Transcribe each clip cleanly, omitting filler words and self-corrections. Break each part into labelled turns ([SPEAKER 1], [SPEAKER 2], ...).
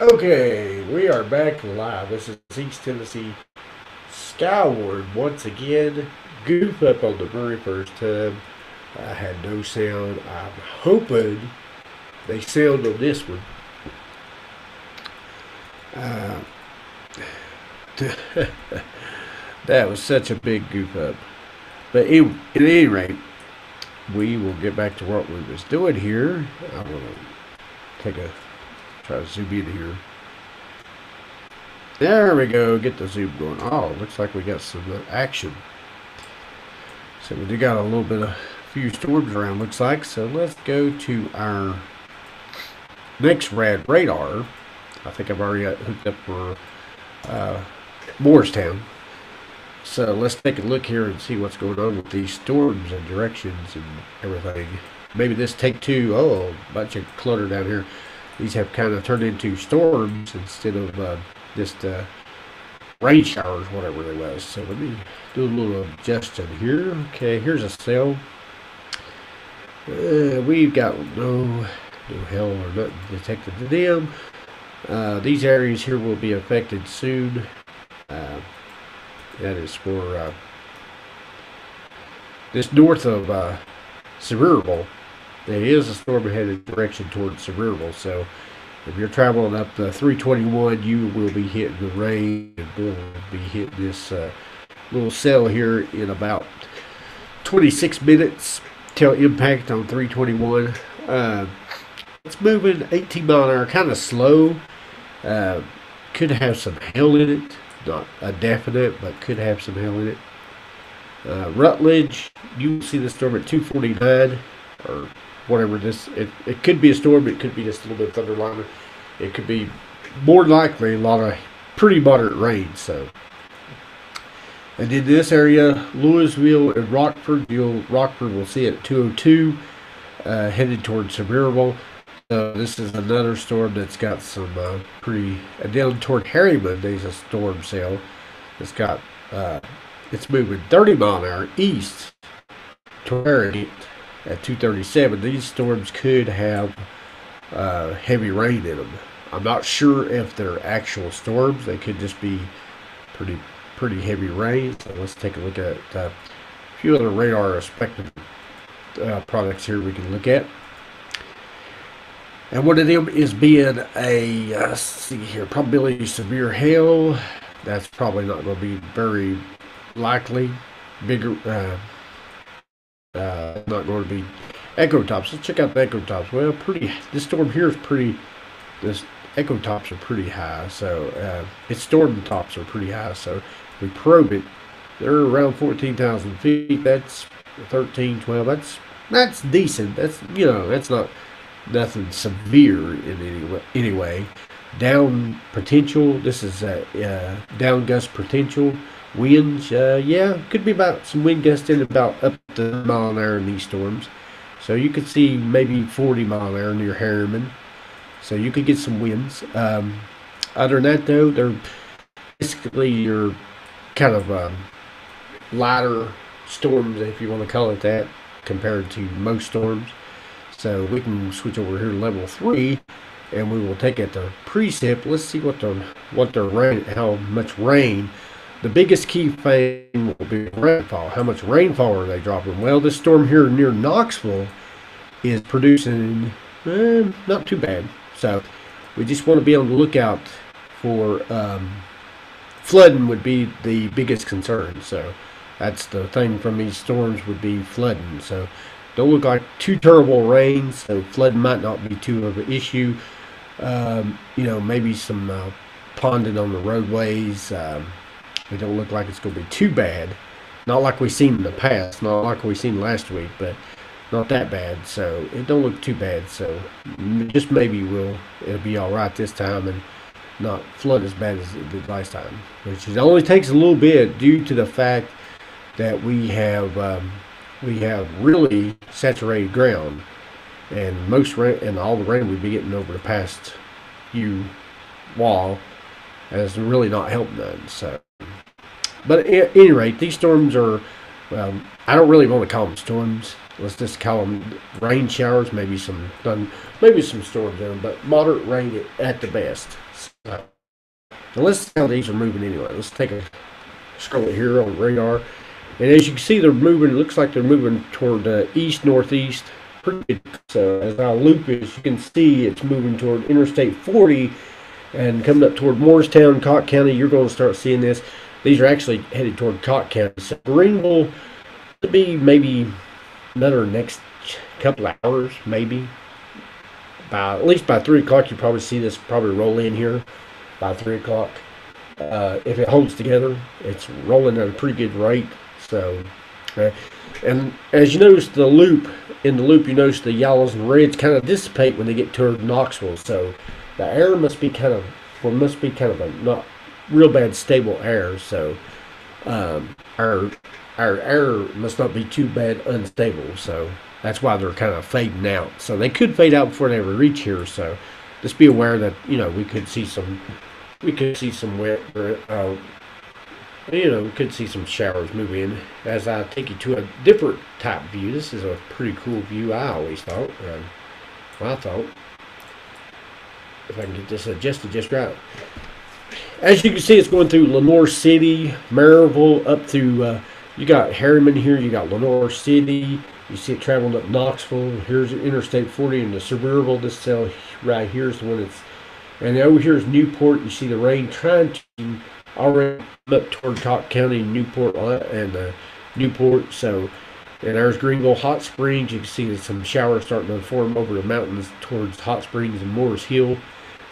[SPEAKER 1] Okay, we are back live. This is East Tennessee Skyward once again. Goof up on the very first time. I had no sound. I'm hoping they sound on this one. Uh, that was such a big goof up. But at any rate, we will get back to what we was doing here. I'm gonna try to zoom in here. There we go. Get the zoom going. Oh, looks like we got some action. So we do got a little bit of few storms around. Looks like. So let's go to our next radar. I think I've already got hooked up for Morristown. So let's take a look here and see what's going on with these storms and directions and everything. Maybe this take two. Oh, a bunch of clutter down here. These have kind of turned into storms instead of just rain showers, whatever they was. So let me do a little adjusting here. Okay, here's a cell. We've got no hell or nothing detected to them. These areas here will be affected soon. That is for this north of Sevierville. There is a storm headed direction towards Sevierville, so if you're traveling up the 321, you will be hitting the rain and will be hitting this little cell here in about 26 minutes till impact on 321. It's moving 18 mile an hour, kind of slow. Could have some hail in it, not a definite, but could have some hail in it. Rutledge, you will see the storm at 249 or whatever this. It could be a storm. It could be just a little bit of thunderliner. It could be more likely a lot of pretty moderate rain. So, and in this area, Louisville and Rockford, Rockford will see it at 202, headed towards Sevierville. This is another storm that's got some pretty down toward Harriman. There's a storm cell that's got it's moving 30 mile an hour east toward Harriman at 237. These storms could have heavy rain in them. I'm not sure if they're actual storms. They could just be pretty heavy rain. So let's take a look at a few other radar respective products here we can look at. And one of them is being a, let's see here, probability of severe hail. That's probably not going to be very likely. Bigger, not going to be echo tops. Let's check out the echo tops. Well, this storm here is pretty, this echo tops are pretty high. So, its storm tops are pretty high. So, if we probe it, they're around 14,000 feet. That's 13, 12. That's decent. That's, that's not nothing severe in any way. Down potential, this is down gust potential. Winds, yeah, could be about some wind gusts in about up to mile an hour in these storms. So you could see maybe 40 mile an hour near Harriman. So you could get some winds. Other than that, though, they're basically your kind of lighter storms, if you want to call it that, compared to most storms. So we can switch over here to level 3, and we will take it to precip. Let's see what their rain, how much rain. The biggest key thing will be rainfall. How much rainfall are they dropping? Well, this storm here near Knoxville is producing not too bad. So we just want to be on the lookout for flooding would be the biggest concern. So that's the thing from these storms would be flooding. So don't look like too terrible rain, so flooding might not be too of an issue. Maybe some ponding on the roadways. It don't look like it's going to be too bad. Not like we've seen in the past, not like we seen last week, but not that bad. So it don't look too bad. So just maybe it'll be all right this time and not flood as bad as it did last time. Which only takes a little bit due to the fact that we have really saturated ground, and most rain and all the rain we've been getting over the past few while has really not helped none. So, but at any rate, these storms are, I don't really want to call them storms. let's just call them rain showers, maybe maybe some storms in them, but moderate rain at the best. So, and let's see how these are moving anyway. Let's take a scroll here on radar. And as you can see, they're moving. It looks like they're moving toward east northeast. Pretty good. So as I loop this, you can see it's moving toward Interstate 40 and coming up toward Morristown, Cocke County. You're going to start seeing this. These are actually headed toward Cocke County. So Greenville to be maybe another next couple of hours, maybe. At least by 3 o'clock, you probably see this probably roll in here by 3 o'clock. If it holds together, it's rolling at a pretty good rate. So, and as you notice, in the loop, you notice the yellows and reds kind of dissipate when they get toward Knoxville. So, the air must be kind of a not real bad stable air. So, our air must not be too bad unstable. So that's why they're kind of fading out. So they could fade out before they ever reach here. So just be aware that we could see some wet. We could see some showers move in as I take you to a different type view. This is a pretty cool view, I always thought. If I can get this adjusted just right. As you can see, it's going through Lenoir City, Maryville, up through, you got Harriman here, you got Lenoir City, you see it traveling up Knoxville. Here's Interstate 40 and the Sevierville. This cell right here is the one that's, and over here is Newport. You see the rain trying to already up toward Cocke County, Newport, and Newport. So, and there's Greenville Hot Springs. You can see that some showers starting to form over the mountains towards Hot Springs and Morris Hill.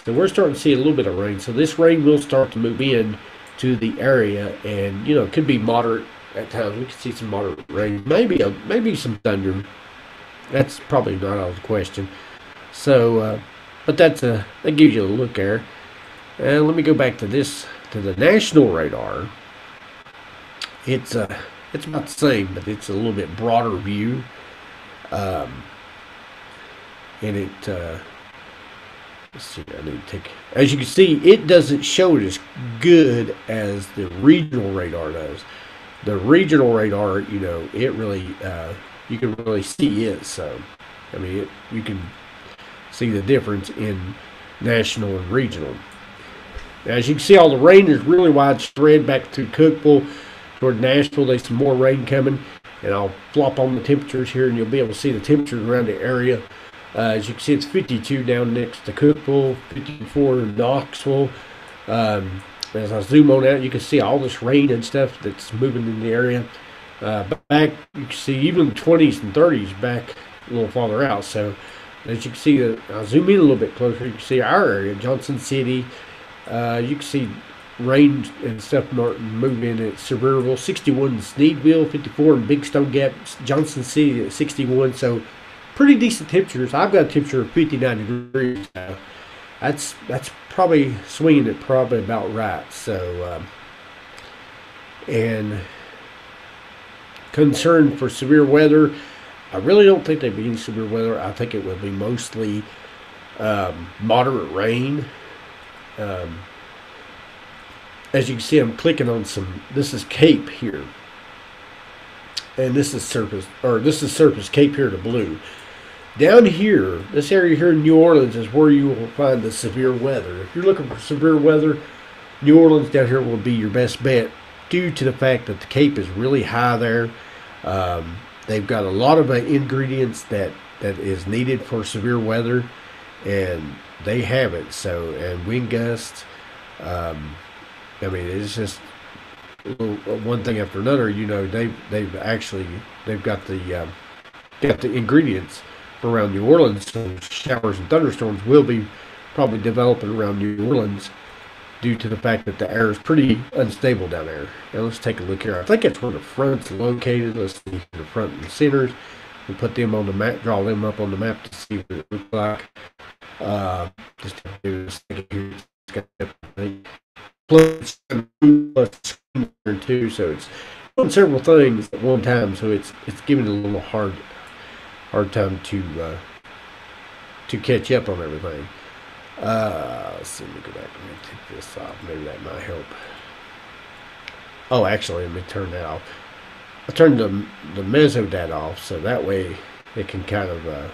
[SPEAKER 1] So we're starting to see a little bit of rain. So this rain will start to move in to the area, and it could be moderate at times. We could see some moderate rain, maybe some thunder. That's probably not out of the question. So, but that gives you a look there. And let me go back to the national radar. It's about the same, but it's a little bit broader view, and it. Let's see, I need to take. As you can see, it doesn't show it as good as the regional radar does. The regional radar, it really, you can really see it. So, I mean, you can see the difference in national and regional. As you can see, all the rain is really widespread back through Cookeville toward Nashville. There's some more rain coming, and I'll flop on the temperatures here, and you'll be able to see the temperatures around the area. As you can see, it's 52 down next to Cookeville, 54 in Knoxville. As I zoom on out, you can see all this rain and stuff that's moving in the area. Back, you can see even the 20s and 30s back a little farther out. So, as you can see, I'll zoom in a little bit closer. You can see our area, Johnson City. You can see rain and stuff moving at Sevierville, 61 in Sneedville, 54 in Big Stone Gap, Johnson City at 61. So, pretty decent temperatures. I've got a temperature of 59 degrees. So that's probably swinging it probably about right. So, and concern for severe weather, I really don't think there'd be any severe weather. I think it will be mostly moderate rain. As you can see, I'm clicking on this is Cape here. And this is Surface Cape here to blue. Down here, this area here in New Orleans is where you will find the severe weather. If you're looking for severe weather, New Orleans down here will be your best bet due to the fact that the Cape is really high there. They've got a lot of ingredients that is needed for severe weather, and they have it. So, and wind gusts. I mean, it's just one thing after another. They've got the ingredients around New Orleans. So showers and thunderstorms will be probably developing around New Orleans due to the fact that the air is pretty unstable down there. Now let's take a look here. I think that's where the front's located. Let's see the front and centers. We'll put them on the map, draw them up on the map to see what it looks like. Just to do this thing here. It's got everything. Plus too, so it's doing several things at one time. So it's giving it a little hard time to catch up on everything. Let's see, let me go back and take this off. Maybe that might help. Oh, actually, let me turn that off. I turned the mesodat off so that way it can kind of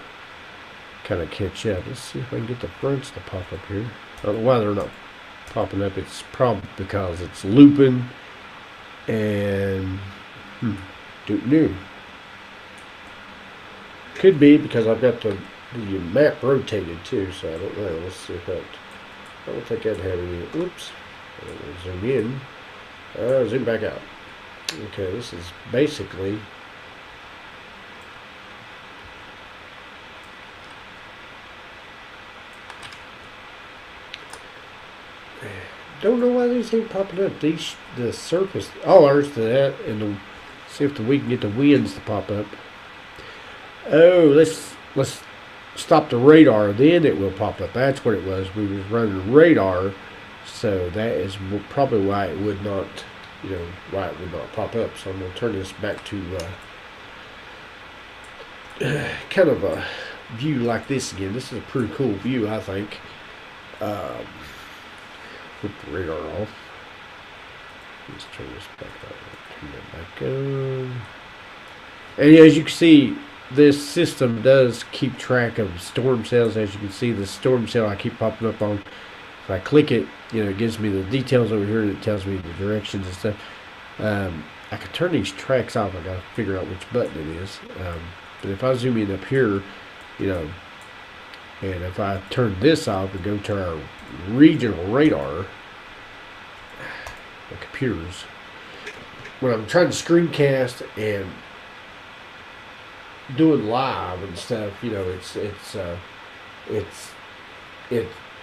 [SPEAKER 1] catch up. Let's see if I can get the fronts to pop up here. I don't know why they're not popping up. It's probably because it's looping and don't know. Could be because I've got the map rotated too, so I don't know. Let's see if that. I don't think I'd have any. Oops. Zoom in. Zoom back out. Okay, this is basically. Don't know why these ain't popping up. The surface. Oh, there's that, and see if we can get the winds to pop up. Oh, let's stop the radar. Then it will pop up. That's what it was. We was running radar, so that is probably why it would not. Why it would not pop up. So I'm gonna turn this back to kind of a view like this again. This is a pretty cool view, I think. Put the radar off. Let's turn this back on. Turn that back on. And as you can see, this system does keep track of storm cells. As you can see, the storm cell I keep popping up on. If I click it, it gives me the details over here, and it tells me the directions and stuff. I can turn these tracks off. I gotta figure out which button it is. But if I zoom in up here, and if I turn this off and go to our regional radar, the computers, when I'm trying to screencast and doing live and stuff,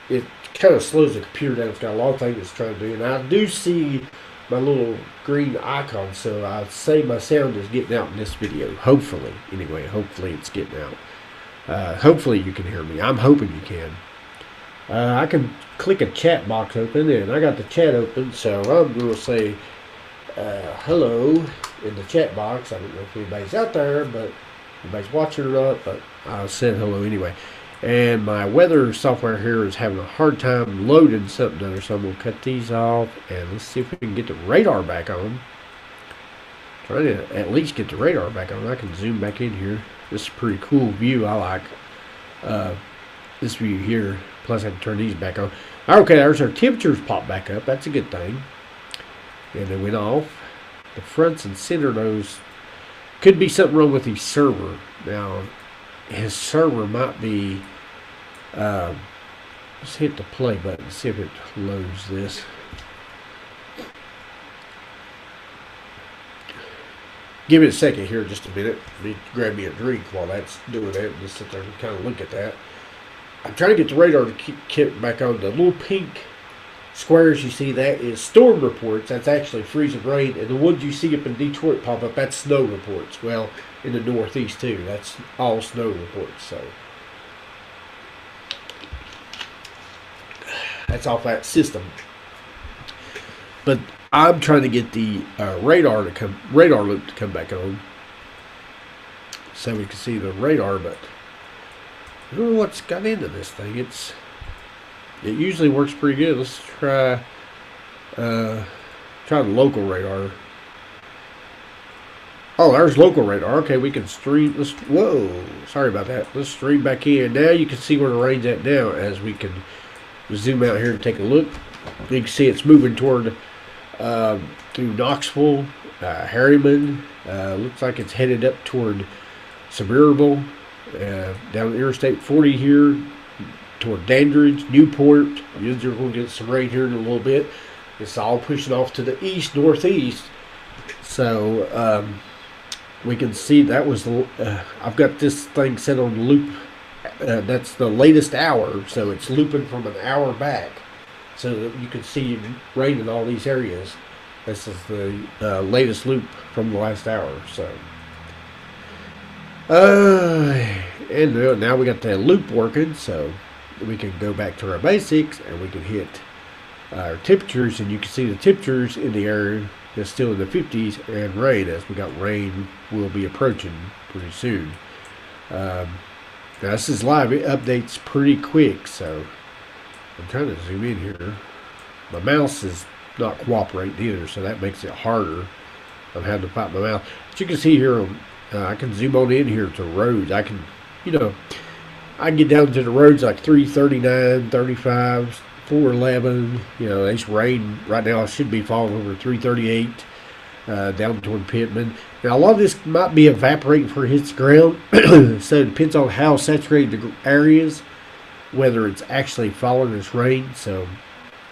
[SPEAKER 1] it kind of slows the computer down. It's got a lot of things it's trying to do, and I do see my little green icon, so I'd say my sound is getting out in this video. Hopefully, anyway, hopefully it's getting out. Hopefully you can hear me. I'm hoping you can. I can click a chat box open, and I got the chat open, so I'm going to say hello in the chat box. I don't know if anybody's out there, but anybody's watching or not, but I said hello anyway. And my weather software here is having a hard time loading something other, so I'm going to cut these off, and let's see if we can get the radar back on. Try to at least get the radar back on. I can zoom back in here. This is a pretty cool view. I like this view here. Plus I can turn these back on. Okay, there's our temperatures pop back up. That's a good thing. And they went off. The fronts and center nose. Could be something wrong with his server. Now, his server might be... let's hit the play button. See if it loads this. Give it a second here, just a minute. Let me grab me a drink while that's doing that. And just sit there and kind of look at that. I'm trying to get the radar to keep back on. The little pink squares you see, that is storm reports. That's actually freezing rain. And the ones you see up in Detroit pop up, that's snow reports. Well, in the Northeast too. That's all snow reports. So that's off that system. But I'm trying to get the radar loop to come back on, so we can see the radar. But I don't know what's got into this thing. It usually works pretty good. Let's try the local radar. Oh, there's local radar. Okay, we can stream. Whoa, sorry about that. Let's stream back in. Now you can see where the rain's at now. As we can zoom out here and take a look, you can see it's moving toward through Knoxville, Harriman. Looks like it's headed up toward Sevierville, down Interstate 40 here, toward Dandridge, Newport. You're going to get some rain here in a little bit. It's all pushing off to the east, northeast. So we can see that was I've got this thing set on loop. That's the latest hour, so it's looping from an hour back, so that you can see rain in all these areas. This is the latest loop from the last hour. So and now we got the loop working, so we can go back to our basics and we can hit our temperatures, and you can see the temperatures in the area is still in the 50s, and rain, as we got rain, will be approaching pretty soon. Now this is live. It updates pretty quick, so I'm trying to zoom in here. My mouse is not cooperating either, so that makes it harder. I'm having to fight my mouth. But you can see here, I can zoom on in here to roads. I can, you know, I can get down to the roads like 339, 35, 411. You know, it's rain right now. It should be falling over 338 down toward Pittman. Now, a lot of this might be evaporating before it hits the ground. So it depends on how saturated the area is, whether it's actually falling as rain. So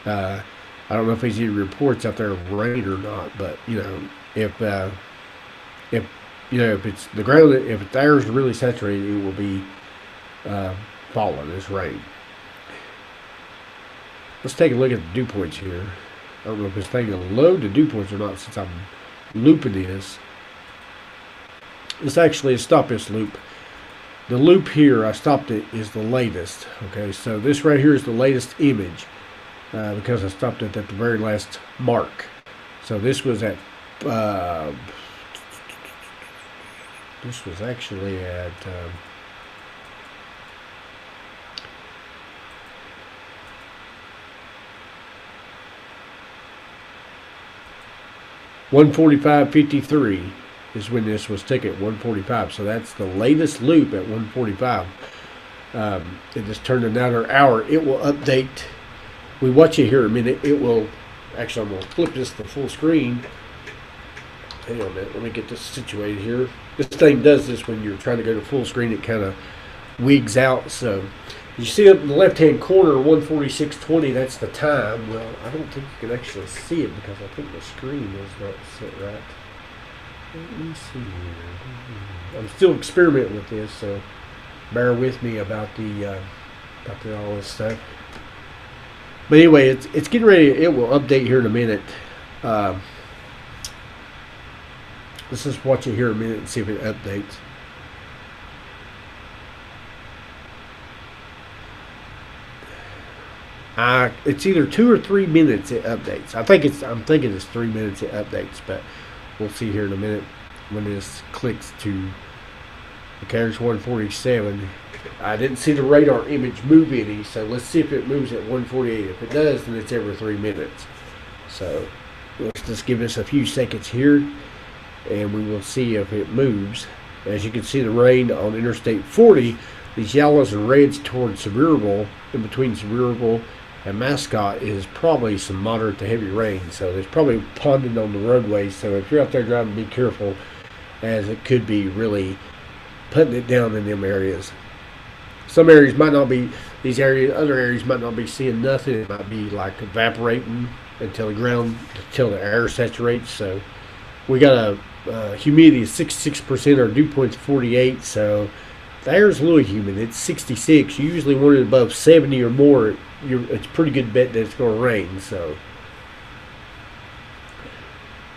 [SPEAKER 1] I don't know if there's any reports out there of rain or not, but you know, if you know, if it's the ground, if the air is really saturated, it will be falling as rain. Let's take a look at the dew points here. I don't know if it's taking a load of dew points or not since I'm looping this. It's actually a stop this loop. The loop here, I stopped it, is the latest. Okay, so this right here is the latest image because I stopped it at the very last mark. So this was at, this was actually at, 1:45:53 is when this was taken at 1:45. So that's the latest loop at 1:45. It just turned another hour. It will update. We watch it here in a minute. It will. Actually, I'm going to flip this to full screen. Hang on a minute. Let me get this situated here. This thing does this when you're trying to go to full screen. It kind of wigs out. So you see up in the left-hand corner, 1:46:20. That's the time. Well, I don't think you can actually see it because I think the screen is not set right. Let me see here. I'm still experimenting with this, so bear with me about all this stuff. But anyway, it's getting ready. It will update here in a minute. Let's just watch it here in a minute and see if it updates. It's either 2 or 3 minutes it updates. I'm thinking it's 3 minutes it updates, but we'll see here in a minute when this clicks to the carriage 147. I didn't see the radar image move any, so let's see if it moves at 148. If it does, then it's every 3 minutes. So let's just give this a few seconds here, and we will see if it moves. As you can see, the rain on Interstate 40, these yellows and reds towards Sevierville, in between Sevierville and Mascot, is probably some moderate to heavy rain. So there's probably ponding on the roadways. So if you're out there driving, be careful, as it could be really putting it down in them areas. Some areas might not be, other areas might not be seeing nothing. It might be like evaporating until the air saturates. So we got a humidity of 66%, our dew point's 48. So the air's a little humid. It's 66. You usually want it above 70 or more. It's a pretty good bet that it's going to rain. So,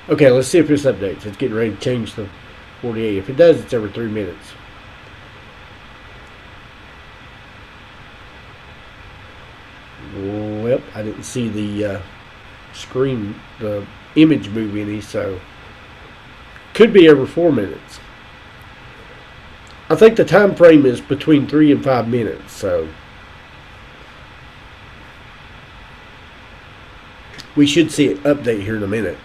[SPEAKER 1] okay, let's see if this updates. It's getting ready to change to 48. If it does, it's every 3 minutes. Well, I didn't see the screen, the image move any, so could be every 4 minutes. I think the time frame is between 3 and 5 minutes, so we should see it update here in a minute.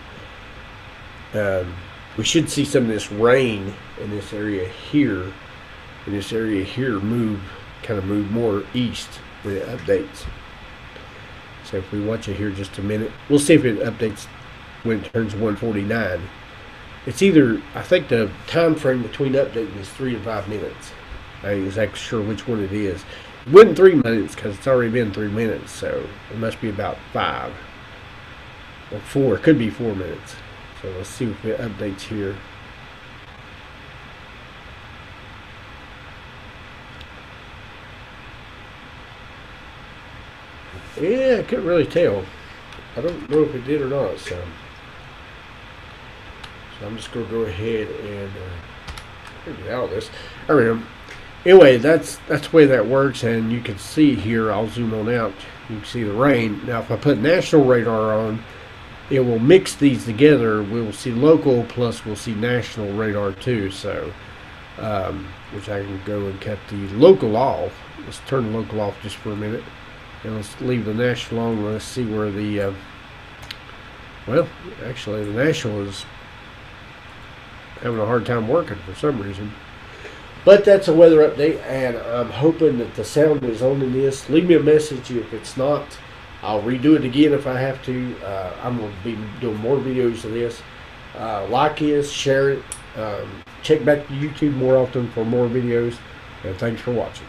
[SPEAKER 1] We should see some of this rain in this area here, move more east when it updates. So if we watch it here just a minute, we'll see if it updates when it turns 149. It's either, I think the time frame between updating is 3 and 5 minutes. I ain't exactly sure which one it is. It wasn't 3 minutes because it's already been 3 minutes, so it must be about 5 or 4. It could be 4 minutes. So let's see if it updates here. Yeah, I couldn't really tell. I don't know if it did or not, so I'm just going to go ahead and get out of this. Anyway, that's the way that works, and you can see here, I'll zoom on out, you can see the rain. Now, if I put national radar on, it will mix these together. We will see local, plus we'll see national radar too, so, which I can go and cut the local off. Let's turn the local off just for a minute. And let's leave the national on. Let's see where the, well, actually the national is having a hard time working for some reason. But that's a weather update, and I'm hoping that the sound is on in this. Leave me a message if it's not. I'll redo it again if I have to. I'm going to be doing more videos of this. Like this, share it. Check back to YouTube more often for more videos. And thanks for watching.